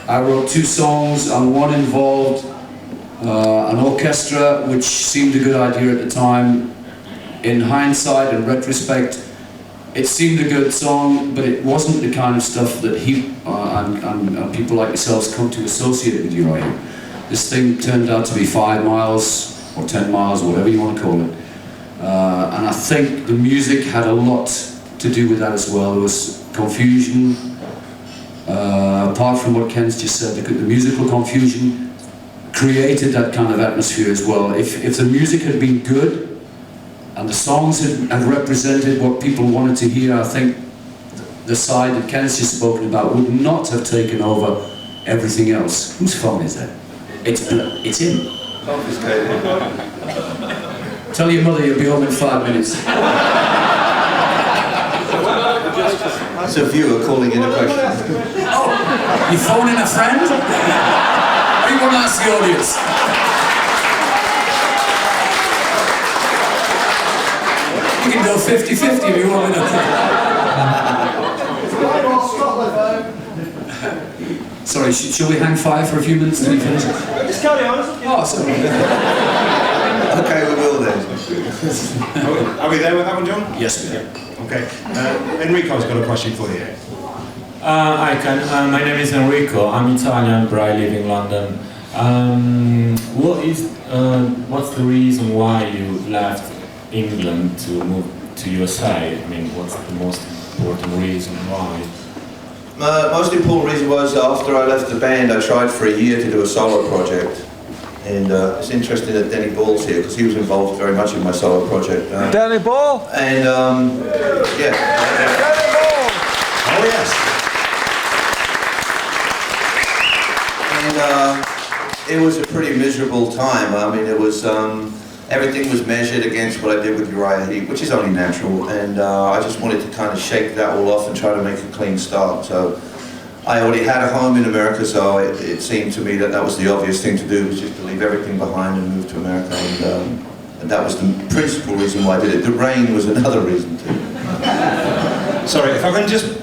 I wrote 2 songs, and one involved an orchestra, which seemed a good idea at the time. In hindsight and retrospect, it seemed a good song, but it wasn't the kind of stuff that and people like yourselves come to associate with Uriah. This thing turned out to be 5 miles or 10 miles, or whatever you want to call it. And I think the music had a lot to do with that as well. There was confusion. Apart from what Ken's just said, the musical confusion created that kind of atmosphere as well. If the music had been good, and the songs had represented what people wanted to hear, I think the side that Ken's just spoken about would not have taken over everything else. Whose phone is that? It's him. Tell your mother you'll be home in 5 minutes. That's a viewer calling in a question. Oh, you phoning a friend? Anyone ask the audience? You can go 50-50 if you want to. Sorry, shall we hang fire for a few minutes till you finish? Just carry on. Oh, sorry. Okay, we will then. Are we there with that one, John? Yes, we are. Okay. Enrico's got a question for you. I can. My name is Enrico. I'm Italian, but I live in London. What's the reason why you left England to move to USA? I mean, what's the most important reason why? Most important reason was after I left the band, I tried for a year to do a solo project. And it's interesting that Danny Ball's here because he was involved very much in my solo project. Danny Ball? And yeah. Danny Ball! Oh yes. And it was a pretty miserable time. I mean, it was everything was measured against what I did with Uriah Heep, which is only natural. And I just wanted to kind of shake that all off and try to make a clean start. So I already had a home in America, so it seemed to me that that was the obvious thing to do, was just to leave everything behind and move to America. And that was the principal reason why I did it. The rain was another reason too. Sorry, if I can just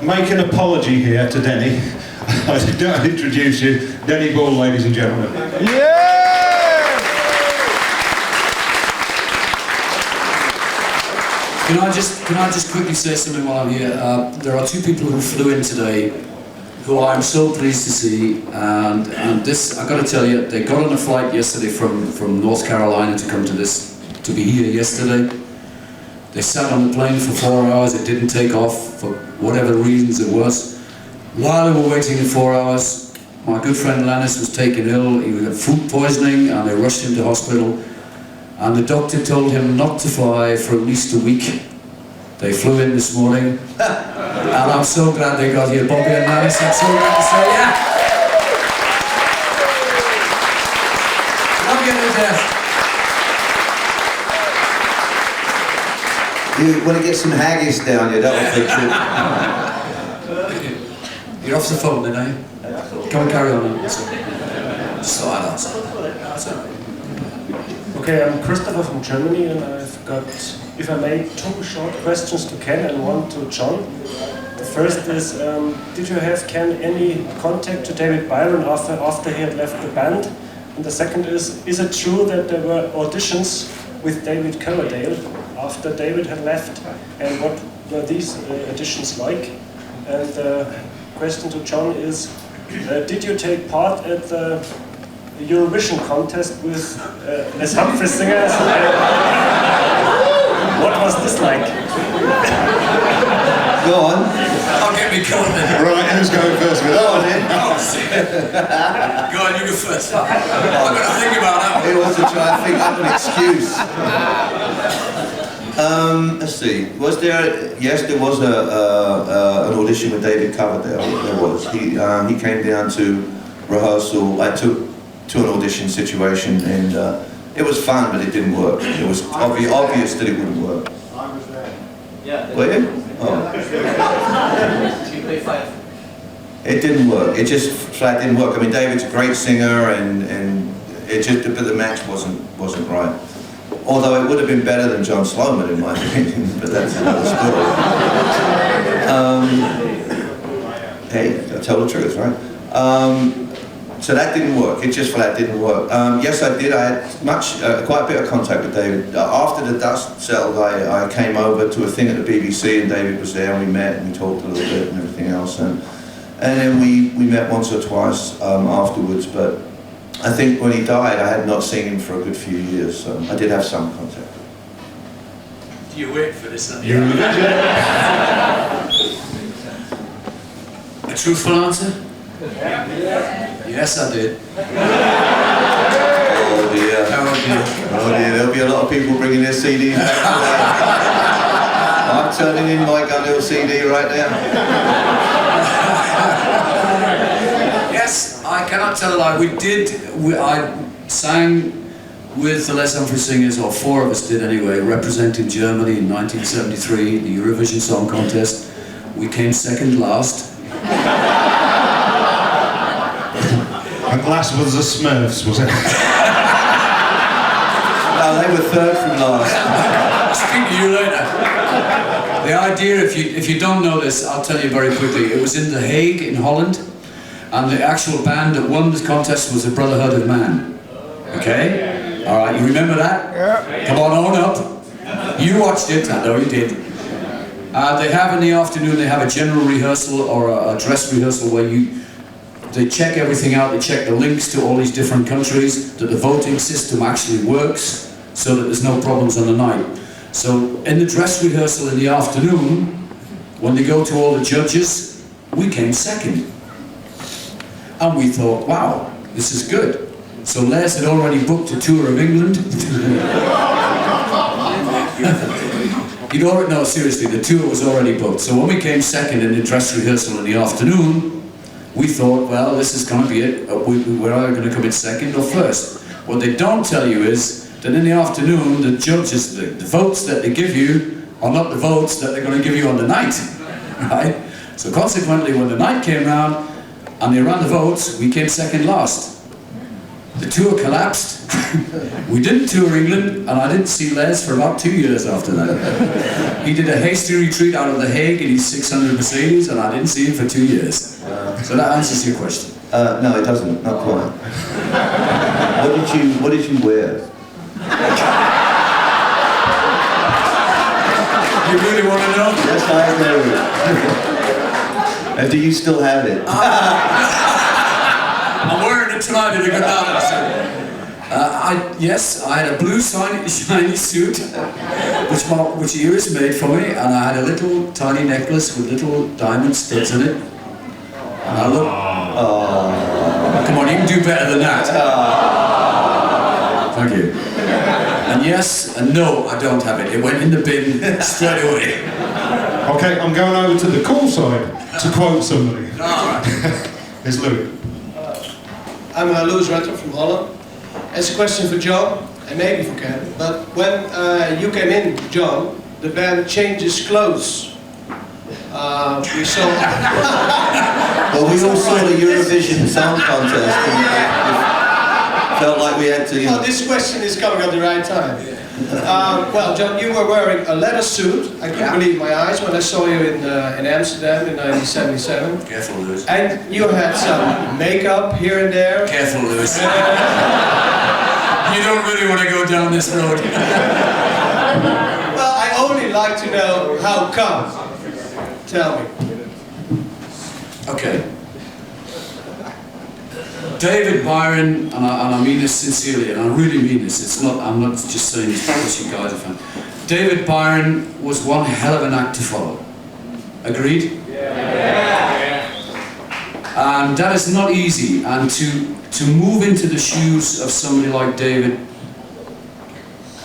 make an apology here to Denny. I don't introduce you, Denny Ball, ladies and gentlemen. Yeah! Can I just quickly say something while I'm here? There are 2 people who flew in today who I'm so pleased to see, and this, I've got to tell you, they got on a flight yesterday from North Carolina to come to be here yesterday. They sat on the plane for 4 hours, it didn't take off for whatever reasons it was. While they were waiting in 4 hours, my good friend Lannis was taken ill. He had food poisoning and they rushed him to hospital. And the doctor told him not to fly for at least a week. They flew in this morning. And I'm so glad they got here. Bobby and Lannis, I'm so glad to say, yeah! Love you to death. You want to get some haggis down here, that will fix it. You're off the phone then, are you? Come and carry on. So I don't. Okay, I'm Christopher from Germany, and I've got, if I may, 2 short questions to Ken and 1 to John. The first is, did you have, Ken, any contact to David Byron after he had left the band? And the second is it true that there were auditions with David Coverdale after David had left? And what were these auditions like? And the question to John is, did you take part at the Eurovision contest with as Humphrey singers? What was this like? Go on. I'll get me covered then. Right, who's going first with that one? Oh, shit. Go on, you go first. I'm going to think about that one. He wants to try and think up an excuse. Let's see. Was there? Yes, there was an audition with David Coverdale. There was. He came down to rehearsal. To an audition situation, and it was fun, but it didn't work. It was obvious that it wouldn't work. I was there. Yeah. Were you? Oh. It didn't work. It just flat didn't work. I mean, David's a great singer, and it just, but the match wasn't right. Although it would have been better than John Sloman, in my opinion, but that's another story. Hey, I tell the truth, right? So that didn't work. It just flat didn't work. Yes, I did. I had quite a bit of contact with David. After the dust settled, I came over to a thing at the BBC, and David was there, and we met and we talked a little bit and everything else. And then we met once or twice afterwards. But I think when he died, I had not seen him for a good few years. So I did have some contact. Do you wait for this? You A truthful answer? Yes, I did. Oh dear. Oh dear, there'll be a lot of people bringing their CDs back today. I'm turning in my gun little CD right now. Yes, I cannot tell a lie. I sang with the Les Humphrey Singers, or four of us did anyway, representing Germany in 1973, the Eurovision Song Contest. We came second last. And last was the Smurfs, was it? No, they were third from last. I'll speak to you later. The idea, if you don't know this, I'll tell you very quickly. It was in The Hague in Holland, and the actual band that won the contest was the Brotherhood of Man. Okay? All right, you remember that? Yeah. Come on, own up. You watched it, I know you did. They have in the afternoon, they have a general rehearsal or a dress rehearsal where they check everything out, they check the links to all these different countries, that the voting system actually works, so that there's no problems on the night. So in the dress rehearsal in the afternoon, when they go to all the judges, we came second. And we thought, wow, this is good. So Les had already booked a tour of England. No, seriously, the tour was already booked. So when we came second in the dress rehearsal in the afternoon, we thought, well, this is going to be it. We're either going to come in second or first. What they don't tell you is that in the afternoon, the judges, the votes that they give you are not the votes that they're going to give you on the night, right? So consequently, when the night came round and they ran the votes, we came second last. The tour collapsed. We didn't tour England, and I didn't see Les for about 2 years after that. He did a hasty retreat out of The Hague in his 600 Mercedes, and I didn't see him for 2 years. So that answers your question. No, it doesn't. Not quite. What did you wear? You really want to know? Yes, I do. And do you still have it? I'm wearing it tonight in a good attitude. Yes, I had a blue shiny suit, which Iris made for me, and I had a little tiny necklace with little diamond studs in it. And I look. Come on, you can do better than that. Thank you. And yes, and no, I don't have it. It went in the bin straight away. Okay, I'm going over to the cool side to quote somebody. It's Louis. I'm Louis Rutter from Holland. It's a question for John, and maybe for Ken, but when you came in, John, the band changes clothes. We saw... Well, we all saw the Eurovision Sound Contest, and felt like we had to, you know... Well, this question is coming at the right time. Well, John, you were wearing a leather suit. I couldn't believe my eyes when I saw you in Amsterdam in 1977. Careful, Louis. And you had some makeup here and there. Careful, Louis. You don't really want to go down this road. Well, I only like to know how come. Tell me. Okay. David Byron, and I mean this sincerely, and I really mean this, I'm not just saying this because you guys are fans. David Byron was one hell of an act to follow. Agreed? Yeah. And that is not easy, and to move into the shoes of somebody like David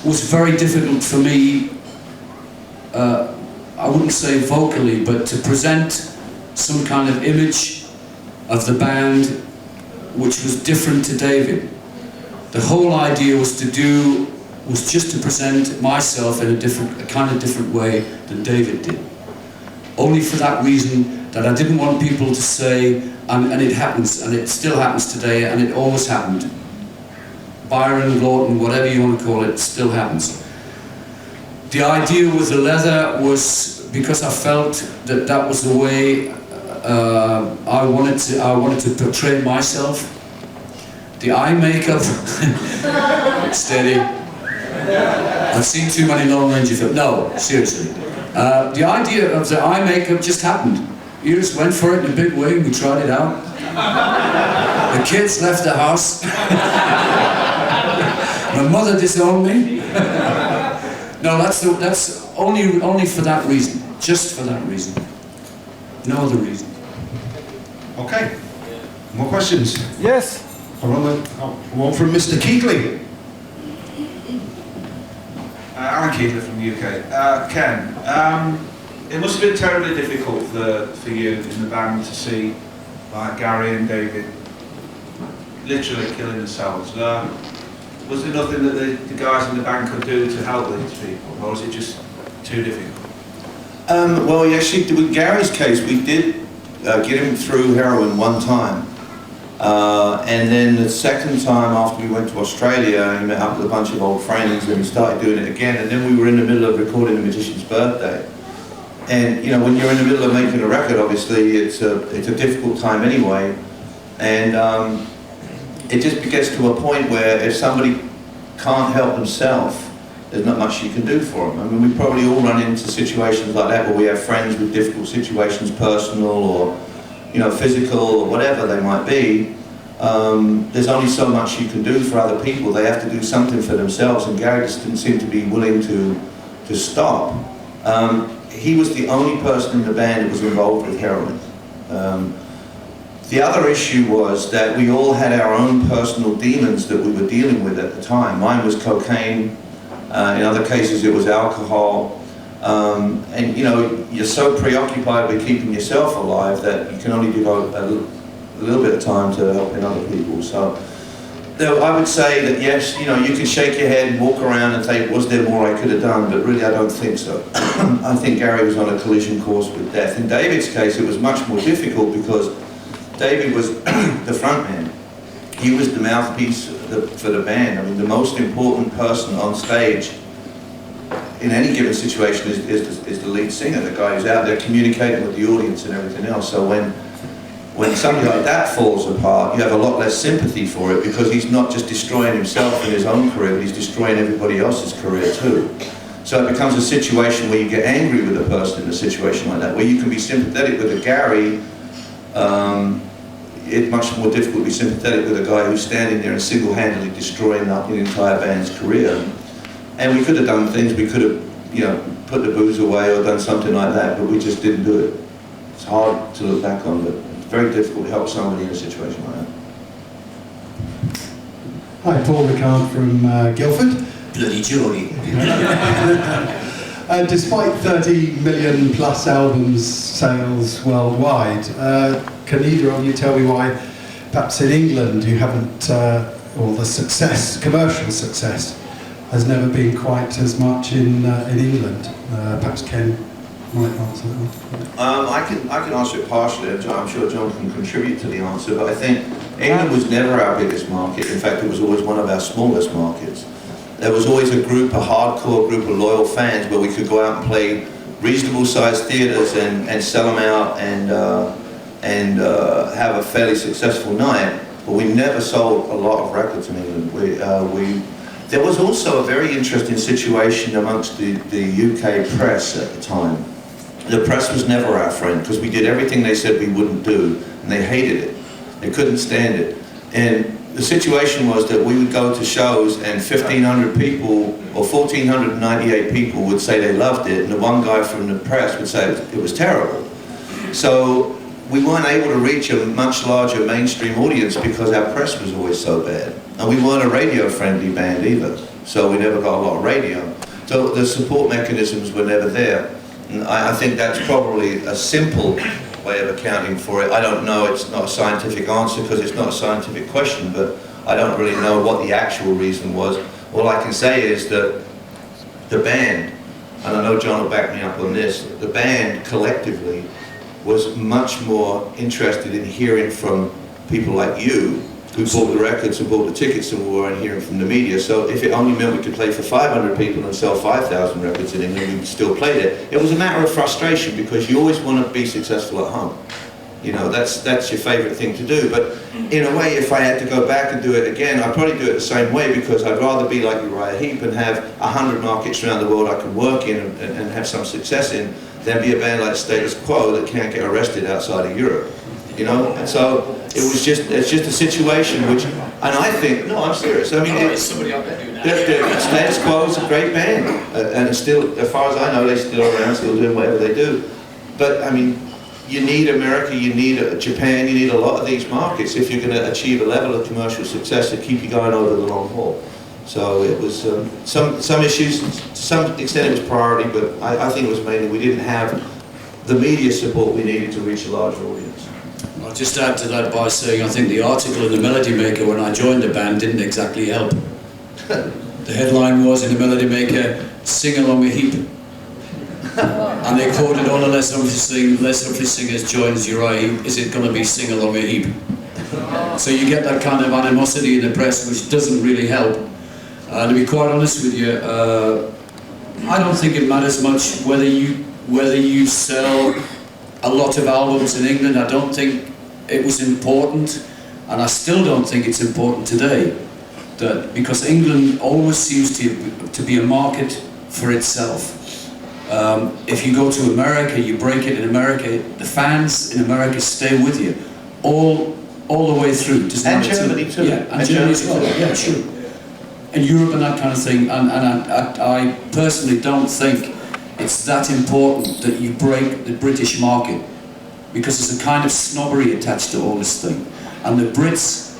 was very difficult for me, I wouldn't say vocally, but to present some kind of image of the band which was different to David. The whole idea was just to present myself in a kind of different way than David did. Only for that reason, that I didn't want people to say, and it happens, and it still happens today, and it always happened. Byron, Lawton, whatever you want to call it, still happens. The idea with the leather was because I felt that that was the way I wanted to portray myself. The eye makeup, steady. I've seen too many Lone Ranger films. No, seriously. The idea of the eye makeup just happened. You just went for it in a big way and we tried it out. The kids left the house. My mother disowned me. No, that's only for that reason. Just for that reason. No other reason. Okay. More questions? Yes. One from Mr. Keighley. Alan Keighley from the UK. Ken, it must have been terribly difficult for you in the band to see like Gary and David literally killing themselves. Was there nothing that the guys in the band could do to help these people, or was it just too difficult? Well, actually, with Gary's case, we did get him through heroin one time. And then the second time after we went to Australia, he met up with a bunch of old friends and he started doing it again. And then we were in the middle of recording The Magician's Birthday. And you know, when you're in the middle of making a record, obviously it's a difficult time anyway. And it just gets to a point where if somebody can't help themselves, there's not much you can do for them. I mean, we probably all run into situations like that where we have friends with difficult situations, personal or physical or whatever they might be. There's only so much you can do for other people. They have to do something for themselves, and Gary just didn't seem to be willing to stop. He was the only person in the band that was involved with heroin. The other issue was that we all had our own personal demons that we were dealing with at the time. Mine was cocaine. In other cases it was alcohol. And you're so preoccupied with keeping yourself alive that you can only devote a little bit of time to helping other people. So I would say that yes, you can shake your head and walk around and think, was there more I could have done? But really I don't think so. I think Gary was on a collision course with death. In David's case it was much more difficult because David was the front man. He was the mouthpiece for the band. I mean, the most important person on stage in any given situation is the lead singer, the guy who's out there communicating with the audience and everything else. So when somebody like that falls apart, you have a lot less sympathy for it because he's not just destroying himself in his own career, but he's destroying everybody else's career too. So it becomes a situation where you get angry with a person in a situation like that, where you can be sympathetic with a Gary. It's much more difficult to be sympathetic with a guy who's standing there and single-handedly destroying the entire band's career. And we could have done things, we could have, put the booze away or done something like that, but we just didn't do it. It's hard to look back on, but it's very difficult to help somebody in a situation like that. Hi, Paul Ricard from Guildford. Bloody Geordie. Despite 30 million plus albums sales worldwide, can either of you tell me why, perhaps in England, you haven't, or the success, commercial success, has never been quite as much in England? Perhaps Ken might answer that one. I can answer it partially. I'm sure John can contribute to the answer, but I think England was never our biggest market. In fact, it was always one of our smallest markets. There was always a hardcore group of loyal fans where we could go out and play reasonable sized theatres and sell them out and have a fairly successful night, but we never sold a lot of records in England. There was also a very interesting situation amongst the UK press at the time. The press was never our friend because we did everything they said we wouldn't do, and they hated it. They couldn't stand it. And the situation was that we would go to shows and 1,500 people or 1,498 people would say they loved it, and the one guy from the press would say it was terrible. So we weren't able to reach a much larger mainstream audience because our press was always so bad. And we weren't a radio-friendly band either, so we never got a lot of radio. So the support mechanisms were never there. And I think that's probably a simple way of accounting for it. I don't know, it's not a scientific answer because it's not a scientific question, but I don't really know what the actual reason was. All I can say is that the band, and I know John will back me up on this, the band collectively was much more interested in hearing from people like you who bought the records and bought the tickets than we were in hearing from the media. So if it only meant we could play for 500 people and sell 5,000 records in England, we still played it. It was a matter of frustration because you always want to be successful at home. You know, that's your favourite thing to do. But in a way, if I had to go back and do it again, I'd probably do it the same way, because I'd rather be like Uriah Heep and have 100 markets around the world I can work in and have some success in, than be a band like Status Quo that can't get arrested outside of Europe. You know, and so it's just a situation which, and I think, no, I'm serious. I mean, Status Quo is a great band, and it's still, as far as I know, they're still around, still doing whatever they do. But I mean, you need America, you need Japan, you need a lot of these markets if you're going to achieve a level of commercial success to keep you going over the long haul. So it was some issues, to some extent it was priority, but I think it was mainly we didn't have the media support we needed to reach a larger audience. I'll just add to that by saying I think the article in the Melody Maker when I joined the band didn't exactly help. The headline was in the Melody Maker, "Sing Along a Heap." And they quoted all the less obviously singers joins Uriah Heep, is it going to be Sing Along a Heap? So you get that kind of animosity in the press which doesn't really help. To be quite honest with you, I don't think it matters much whether you sell a lot of albums in England. I don't think it was important, and I still don't think it's important today, because England always seems to be a market for itself. If you go to America, you break it in America, the fans in America stay with you all the way through. And Germany too. Yeah, and Germany as well. Yeah, sure. And Europe and that kind of thing. And I personally don't think it's that important that you break the British market, because there's a kind of snobbery attached to all this thing. And the Brits,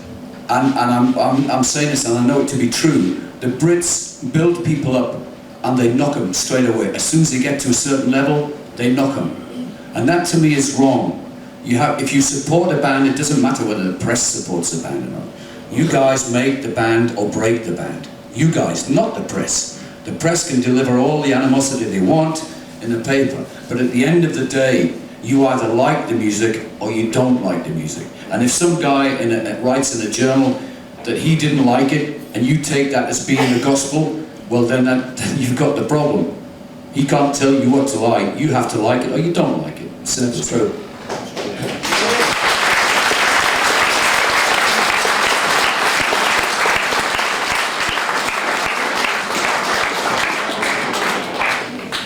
and I'm saying this and I know it to be true, the Brits build people up and they knock them straight away. As soon as they get to a certain level, they knock them. And that to me is wrong. If you support a band, it doesn't matter whether the press supports the band or not. You guys make the band or break the band. You guys, not the press. The press can deliver all the animosity they want in the paper, but at the end of the day, you either like the music or you don't like the music. And if some guy writes in a journal that he didn't like it, and you take that as being the gospel, well then you've got the problem. He can't tell you what to like. You have to like it or you don't like it. So that's true.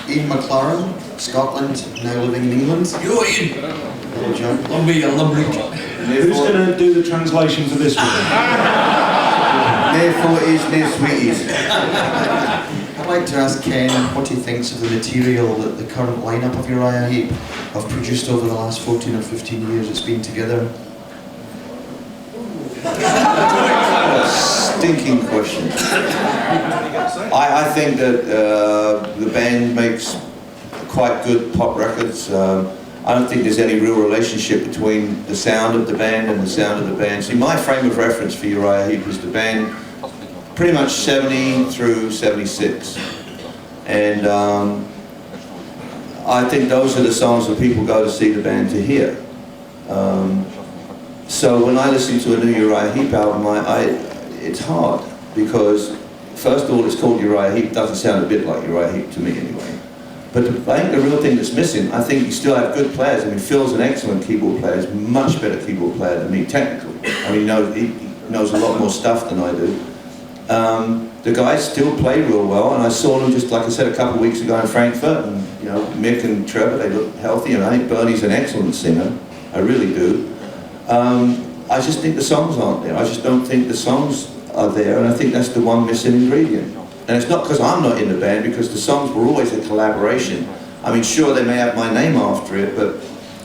Ian McLaren, Scotland, now living in England. You're in. Hello, John. Who's going to do the translation for this one? Near 40s, near sweeties. I'd like to ask Ken what he thinks of the material that the current lineup of Uriah Heep have produced over the last 14 or 15 years it's been together. Stinking question. I think that the band makes quite good pop records. I don't think there's any real relationship between the sound of the band and the sound of the band. See, my frame of reference for Uriah Heep was the band pretty much 70 through 76. And I think those are the songs that people go to see the band to hear. So when I listen to a new Uriah Heep album, it's hard, because first of all, it's called Uriah Heep. It doesn't sound a bit like Uriah Heep to me anyway. But I think the real thing that's missing, I think you still have good players. I mean, Phil's an excellent keyboard player. He's a much better keyboard player than me, technically. I mean, he knows a lot more stuff than I do. The guys still play real well, and I saw them just, like I said, a couple of weeks ago in Frankfurt, and you know, Mick and Trevor, they look healthy, and I think Bernie's an excellent singer. I really do. I just think the songs aren't there. I just don't think the songs are there, and I think that's the one missing ingredient. And it's not because I'm not in the band, because the songs were always a collaboration. I mean, sure, they may have my name after it, but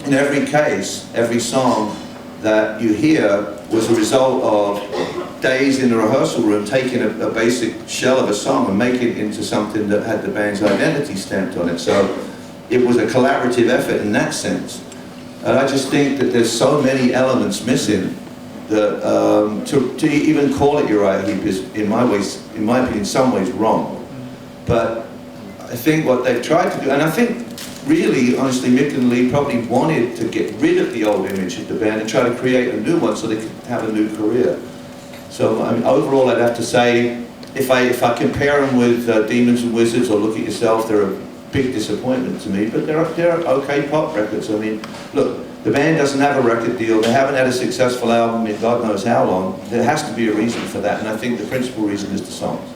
in every case, every song that you hear was a result of days in the rehearsal room taking a basic shell of a song and making it into something that had the band's identity stamped on it. So it was a collaborative effort in that sense. And I just think that there's so many elements missing that to even call it Uriah Heep is, in my opinion, in some ways wrong. But I think what they've tried to do, and I think really, honestly, Mick and Lee probably wanted to get rid of the old image of the band and try to create a new one so they could have a new career. So I mean, overall, I'd have to say, if I compare them with Demons and Wizards or Look at Yourself, they're a big disappointment to me. But they're okay pop records. I mean, look, the band doesn't have a record deal, they haven't had a successful album in God knows how long, there has to be a reason for that, and I think the principal reason is the songs.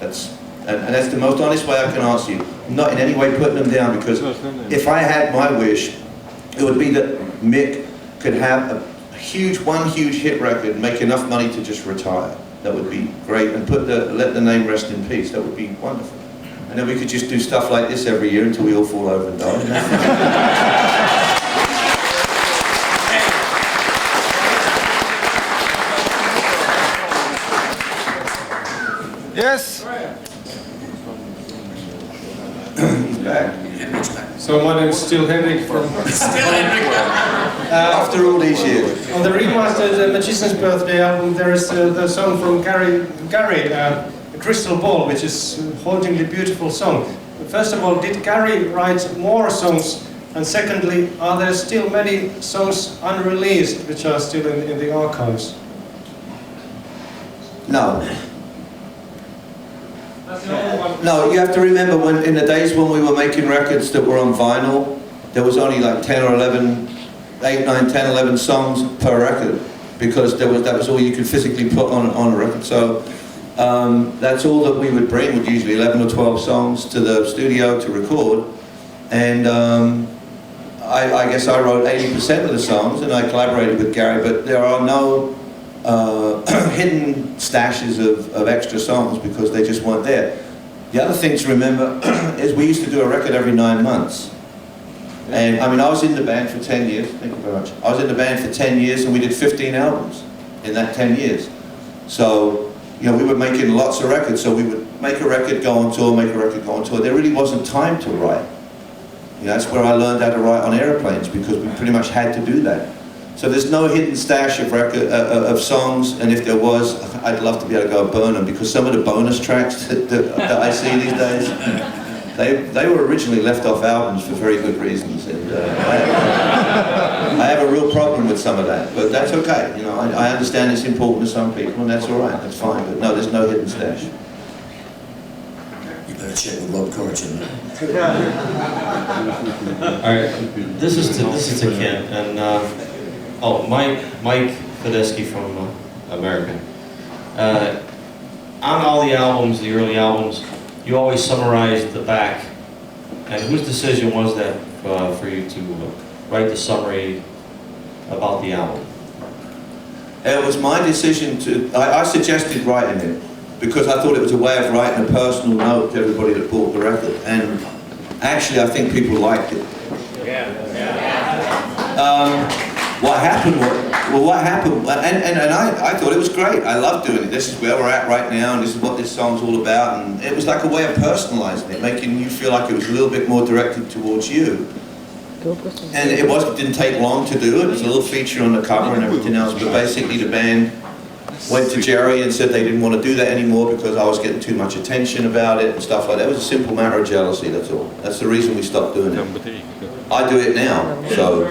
And that's the most honest way I can answer you. I'm not in any way putting them down, because if I had my wish, it would be that Mick could have one huge hit record, make enough money to just retire. That would be great, and let the name rest in peace. That would be wonderful. And then we could just do stuff like this every year until we all fall over and die. Yes. He's back. So my name is still Henrik from... After all these years. On the remastered Magician's Birthday album, there is the song from Gary, Crystal Ball, which is a hauntingly beautiful song. First of all, did Gary write more songs? And secondly, are there still many songs unreleased which are still in the archives? No. No, you have to remember when in the days when we were making records that were on vinyl, there was only like 10 or 11, 8, 9, 10, 11 songs per record, because that was all you could physically put on a record. So that's all that we would bring, would usually 11 or 12 songs to the studio to record. And I guess I wrote 80% of the songs, and I collaborated with Gary, but there are no hidden stashes of extra songs, because they just weren't there. The other thing to remember is we used to do a record every 9 months. And I mean, I was in the band for 10 years, thank you very much. I was in the band for 10 years and we did 15 albums in that 10 years. So, you know, we were making lots of records, so we would make a record, go on tour, make a record, go on tour. There really wasn't time to write. You know, that's where I learned how to write on airplanes, because we pretty much had to do that. So there's no hidden stash of songs, and if there was, I'd love to be able to go burn them, because some of the bonus tracks that I see these days, they were originally left off albums for very good reasons, and I have a real problem with some of that, but that's okay. You know, I understand it's important to some people, and that's all right, that's fine. But no, there's no hidden stash. You better check with Rob Corrigan. All right, this is to Ken, and Mike Fedesky from American. On all the albums, the early albums, you always summarized the back. And whose decision was that for you to write the summary about the album? It was my decision to. I suggested writing it because I thought it was a way of writing a personal note to everybody that bought the record, and actually I think people liked it. What happened and I thought it was great. I loved doing it. This is where we're at right now, and this is what this song's all about, and it was like a way of personalizing it, making you feel like it was a little bit more directed towards you. And it didn't take long to do it. It was a little feature on the cover and everything else, but basically the band went to Jerry and said they didn't want to do that anymore because I was getting too much attention about it and stuff like that. It was a simple matter of jealousy, that's all. That's the reason we stopped doing it. I do it now, so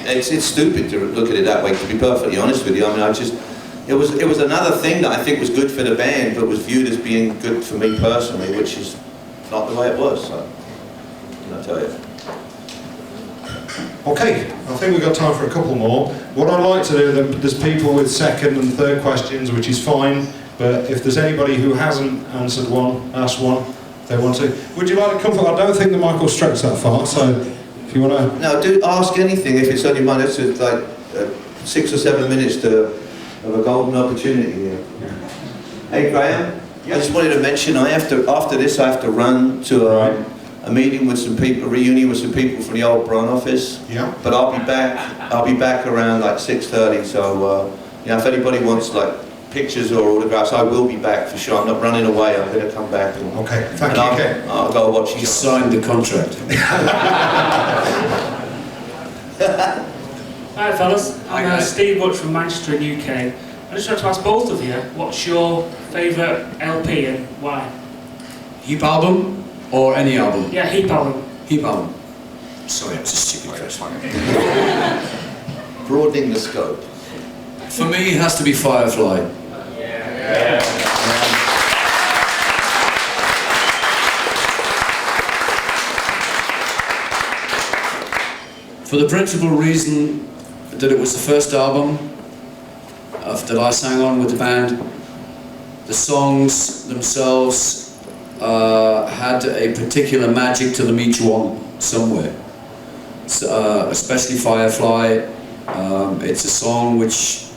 it's stupid to look at it that way, to be perfectly honest with you. I mean, it was another thing that I think was good for the band, but was viewed as being good for me personally, which is not the way it was, so I'll tell you. Okay, I think we've got time for a couple more. What I'd like to do, there's people with second and third questions, which is fine, but if there's anybody who hasn't answered one, asked one, if they want to. Would you like to come forward? I don't think the mic will stretch that far, so if you want to... No, do ask anything if it's on your mind. It's like 6 or 7 minutes of a golden opportunity here. Hey Graham, I just wanted to mention, after this I have to run to a meeting with some people, a reunion with some people from the old Bron office. Yeah. But I'll be back around like 6:30. So you know, if anybody wants like pictures or autographs, I will be back for sure. I'm not running away. I'm going to come back. Okay. Thank you. I'll go watch you. He signed the contract. Hi fellas, I'm Steve Butch from Manchester in UK. I just wanted to ask both of you, what's your favourite LP and why? Heap album or any album? Yeah, Heap album. Heap album. Sorry, it was a stupid question. Broadening the scope. For me, it has to be Firefly. For the principal reason that it was the first album that I sang on with the band. The songs themselves had a particular magic to them, each one, somewhere. So, especially Firefly. It's a song which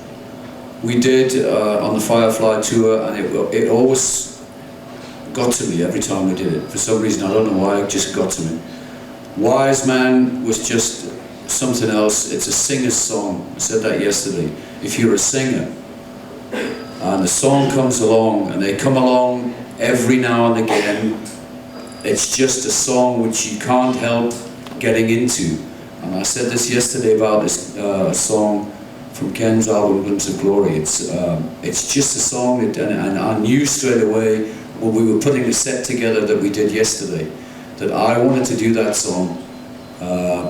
we did on the Firefly tour, and it always got to me every time we did it. For some reason, I don't know why, it just got to me. Wise Man was just something else. It's a singer's song. I said that yesterday. If you're a singer, and the song comes along, and they come along every now and again, it's just a song which you can't help getting into. And I said this yesterday about this song from Ken's album, Glimpse of Glory. It's just a song, and I knew straight away when we were putting a set together that we did yesterday, that I wanted to do that song.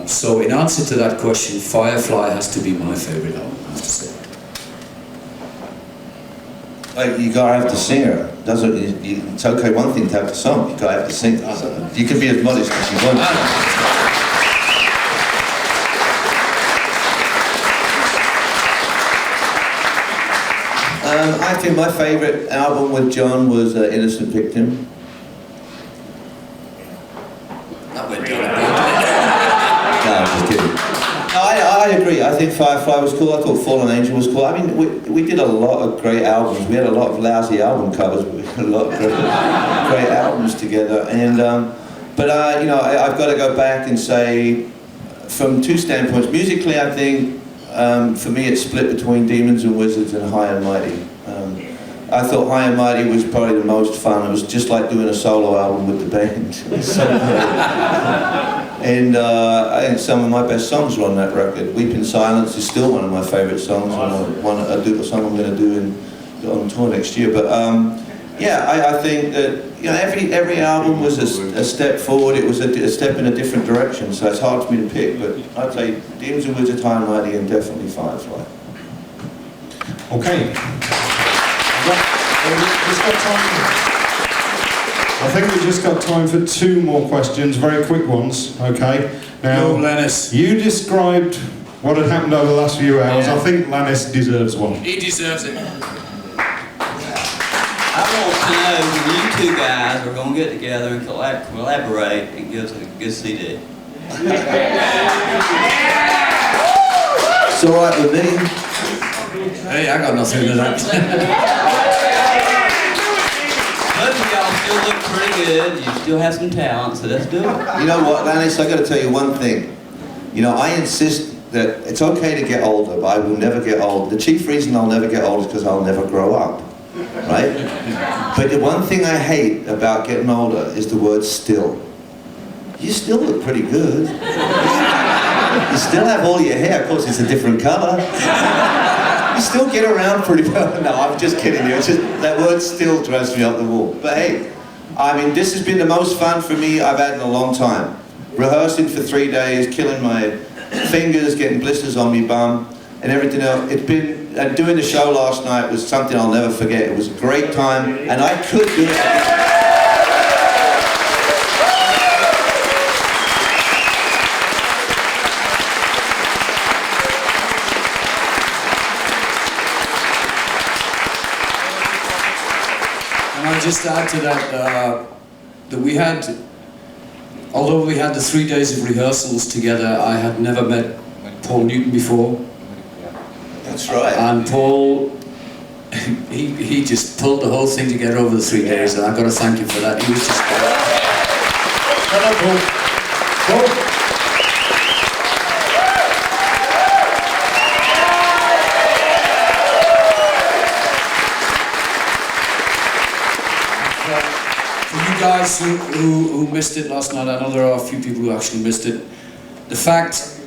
So in answer to that question, Firefly has to be my favourite album, I have to say. You gotta have the singer. It's okay one thing to have the song, you gotta have the singer. You can be as modest as you want. I think my favourite album with John was Innocent Victim. That went down No, I'm just kidding. No, I agree. I think Firefly was cool. I thought Fallen Angel was cool. I mean, we did a lot of great albums. We had a lot of lousy album covers, but we had a lot of great albums together. And but you know, I've got to go back and say, from two standpoints. Musically, I think for me it's split between Demons and Wizards and High and Mighty. I thought High and Mighty was probably the most fun. It was just like doing a solo album with the band. And I think some of my best songs were on that record. Weep in Silence is still one of my favourite songs, and a song I'm going to do on tour next year. But yeah, I think that, you know, every album was a step forward. It was a step in a different direction. So it's hard for me to pick. But I'd say Demons and Wizards, High and Mighty, and definitely Firefly. Okay. I think we've just got time for two more questions, very quick ones, okay? Now, Lannis. You described what had happened over the last few hours. Yeah. I think Lannis deserves one. He deserves it. I want to know when you two guys are going to get together and collaborate and give us a good CD. It's all right with me. Hey, I got nothing to that. Both of y'all still look pretty good. You still have some talent, so let's do it. You know what, Lannis, I got to tell you one thing. You know, I insist that it's okay to get older, but I will never get old. The chief reason I'll never get old is because I'll never grow up, right? But the one thing I hate about getting older is the word still. You still look pretty good. You still have all your hair, of course it's a different color. You still get around pretty well. No, I'm just kidding you. It's just that word still drives me up the wall. But hey, I mean, this has been the most fun for me I've had in a long time. Rehearsing for 3 days, killing my fingers, getting blisters on my bum, and everything else. It's been, and doing the show last night was something I'll never forget. It was a great time, and I could do it again. Just to add to that, that we had, although we had the 3 days of rehearsals together, I had never met Paul Newton before. That's right. And Paul, he just pulled the whole thing together over the 3 days, and I've got to thank him for that. He was just great. Hello, Paul. Paul. Guys who missed it last night, I know there are a few people who actually missed it. The fact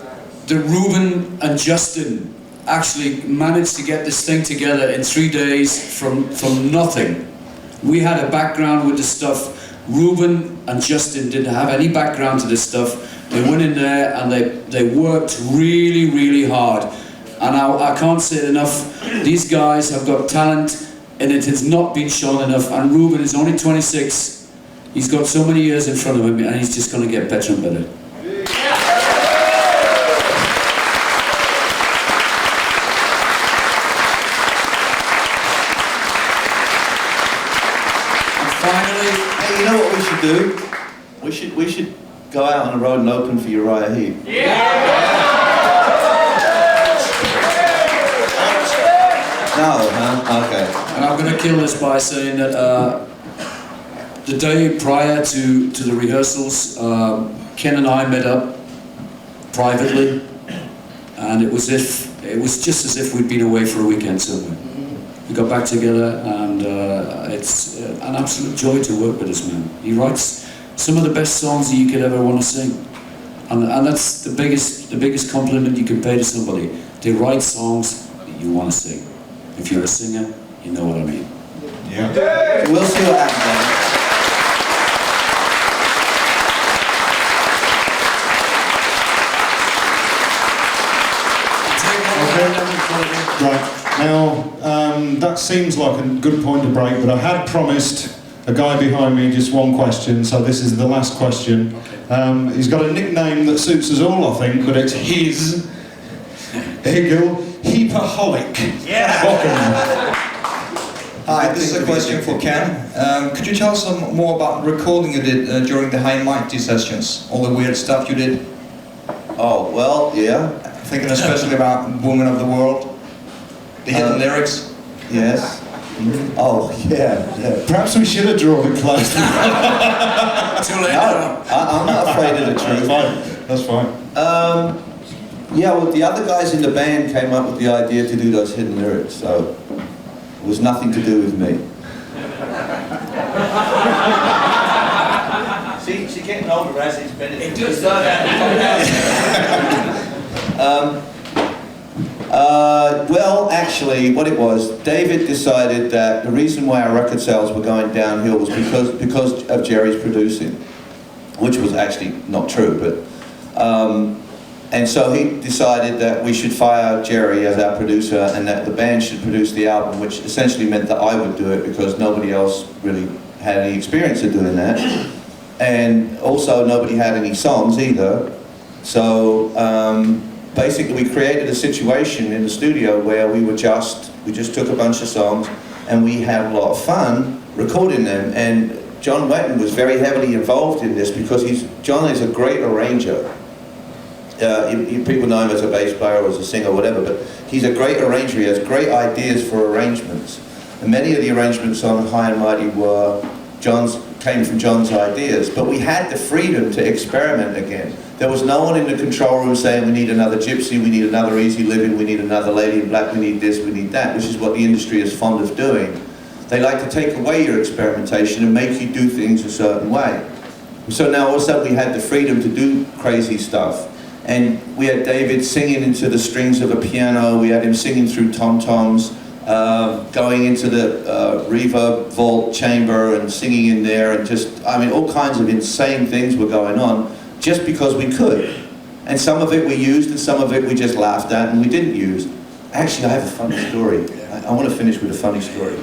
that Ruben and Justin actually managed to get this thing together in 3 days from nothing. We had a background with the stuff. Ruben and Justin didn't have any background to this stuff. They went in there and they worked really, really hard. And I can't say it enough. These guys have got talent, and it has not been shown enough. And Ruben is only 26. He's got so many years in front of him, and he's just going to get better and better. finally, Hey, you know what we should do? We should go out on the road and open for Uriah Heep. No, huh? Okay. and I'm going to kill this by saying that the day prior to the rehearsals, Ken and I met up privately, and it was just as if we'd been away for a weekend somewhere. We got back together, and it's an absolute joy to work with this man. He writes some of the best songs that you could ever want to sing, and that's the biggest compliment you can pay to somebody. They write songs that you want to sing. If you're a singer, you know what I mean. Yeah. We'll see what happens. Right, now that seems like a good point to break, but I had promised a guy behind me just one question, so this is the last question. He's got a nickname that suits us all, I think, but it's his. Egil Heapaholic. Yeah! Hi, this is a question for Ken. Could you tell us some more about the recording you did during the High Mighty sessions? All the weird stuff you did? Oh, well, yeah. Thinking especially about Woman of the World. The hidden lyrics? Yes. Oh, yeah. Perhaps we should have drawn it close. Too late. No, I'm not afraid of the truth. That's fine. Yeah, well, the other guys in the band came up with the idea to do those hidden lyrics, so it was nothing to do with me. See, getting older as it's been. It does well, actually, what it was, David decided that the reason why our record sales were going downhill was because of Jerry's producing, which was actually not true, but and so he decided that we should fire Jerry as our producer and that the band should produce the album, which essentially meant that I would do it because nobody else really had any experience of doing that. And also nobody had any songs either. So basically we created a situation in the studio where we just took a bunch of songs and we had a lot of fun recording them. And John Wetton was very heavily involved in this because John is a great arranger. People know him as a bass player or as a singer or whatever, but he's a great arranger. He has great ideas for arrangements. And many of the arrangements on High and Mighty came from John's ideas, but we had the freedom to experiment again. There was no one in the control room saying we need another Gypsy, we need another Easy Living, we need another Lady in Black, we need this, we need that, which is what the industry is fond of doing. They like to take away your experimentation and make you do things a certain way. So now all of a sudden we had the freedom to do crazy stuff. And we had David singing into the strings of a piano, we had him singing through tom-toms, going into the reverb vault chamber and singing in there, and just, I mean, all kinds of insane things were going on just because we could. And some of it we used and some of it we just laughed at and we didn't use. Actually, I have a funny story. I want to finish with a funny story.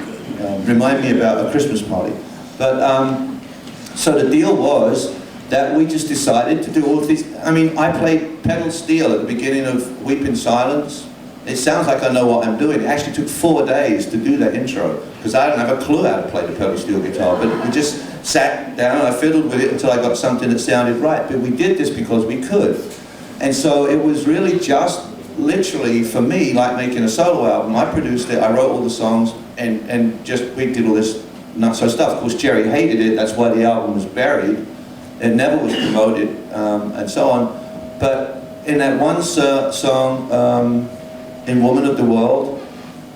Remind me about a Christmas party. But, so the deal was that we just decided to do all of these. I mean, I played pedal steel at the beginning of Weep in Silence. It sounds like I know what I'm doing. It actually took 4 days to do that intro because I didn't have a clue how to play the pedal steel guitar, but we just sat down and I fiddled with it until I got something that sounded right. But we did this because we could. And so it was really just literally for me like making a solo album. I produced it, I wrote all the songs, and just we did all this nutso stuff. Of course, Jerry hated it, that's why the album was buried. It never was promoted, and so on. But in that one song, in Woman of the World,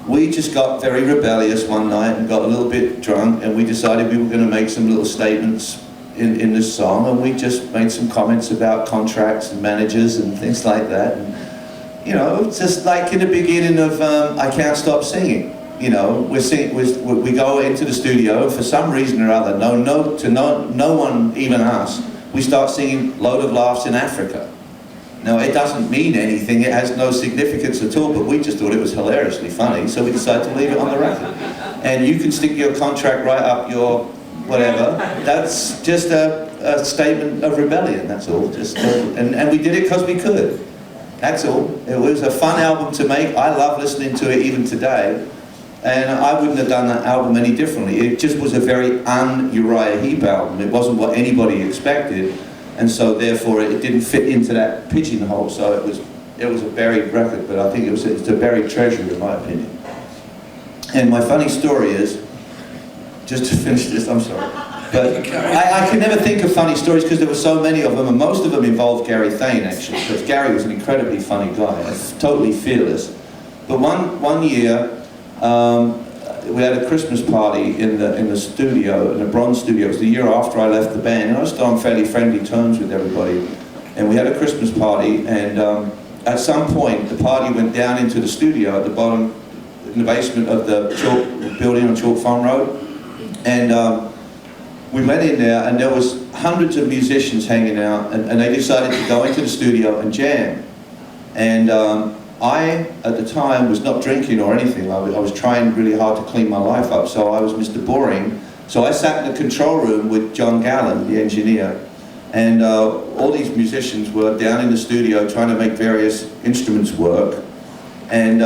we just got very rebellious one night and got a little bit drunk, and we decided we were going to make some little statements in this song, and we just made some comments about contracts and managers and things like that. And, you know, just like in the beginning of I Can't Stop Singing. You know, we go into the studio, and for some reason or other, no one, even us, we start singing Load of Laughs in Africa. Now, it doesn't mean anything, it has no significance at all, but we just thought it was hilariously funny, so we decided to leave it on the record. And you can stick your contract right up your whatever. That's just a statement of rebellion, that's all. And we did it because we could. That's all. It was a fun album to make. I love listening to it even today. And I wouldn't have done that album any differently. It just was a very un-Uriah Heep album. It wasn't what anybody expected, and so therefore it didn't fit into that pigeonhole. So it was a buried record, but I think it's a buried treasure in my opinion. And my funny story is, just to finish this, I'm sorry, but I could never think of funny stories because there were so many of them, and most of them involved Gary Thane actually, because Gary was an incredibly funny guy, totally fearless. But one year, we had a Christmas party in the studio, in the Bronze studio. It was the year after I left the band, and I was still on fairly friendly terms with everybody. And we had a Christmas party, and at some point the party went down into the studio at the bottom, in the basement of the Chalk building on Chalk Farm Road. And we went in there, and there was hundreds of musicians hanging out, and they decided to go into the studio and jam. And I, at the time, was not drinking or anything. I was trying really hard to clean my life up, so I was Mr. Boring. So I sat in the control room with John Gallen, the engineer, and all these musicians were down in the studio trying to make various instruments work. And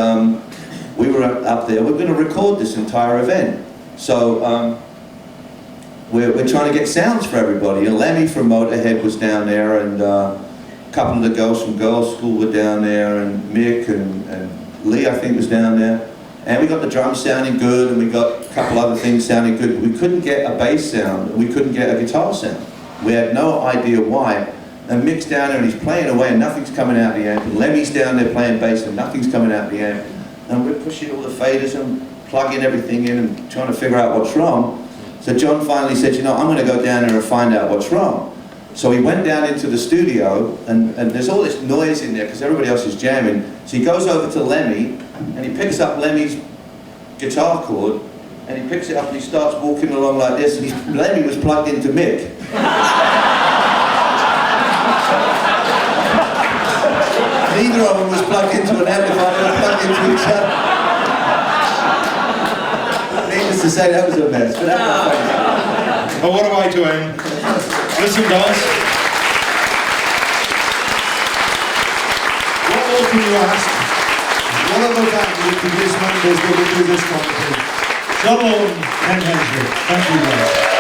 we were up there, we're going to record this entire event. So we're trying to get sounds for everybody. And Lemmy from Motorhead was down there, and a couple of the girls from Girls' School were down there, and Mick and Lee, I think, was down there. And we got the drums sounding good, and we got a couple other things sounding good, but we couldn't get a bass sound, and we couldn't get a guitar sound. We had no idea why. And Mick's down there, and he's playing away, and nothing's coming out the amp. And Lemmy's down there playing bass, and nothing's coming out the amp. And we're pushing all the faders and plugging everything in and trying to figure out what's wrong. So John finally said, you know, I'm going to go down there and find out what's wrong. So he went down into the studio, and there's all this noise in there because everybody else is jamming. So he goes over to Lemmy, and he picks up Lemmy's guitar cord, and he picks it up and he starts walking along like this, and Lemmy was plugged into Mick. Neither of them was plugged into an amplifier, they were plugged into each other. Needless to say, that was a mess, but that was funny. Oh, what a way to end. Listen, guys. What more can you ask? What other band would produce members that would do this kind of thing? John Lawton and Hensley. Thank you, guys.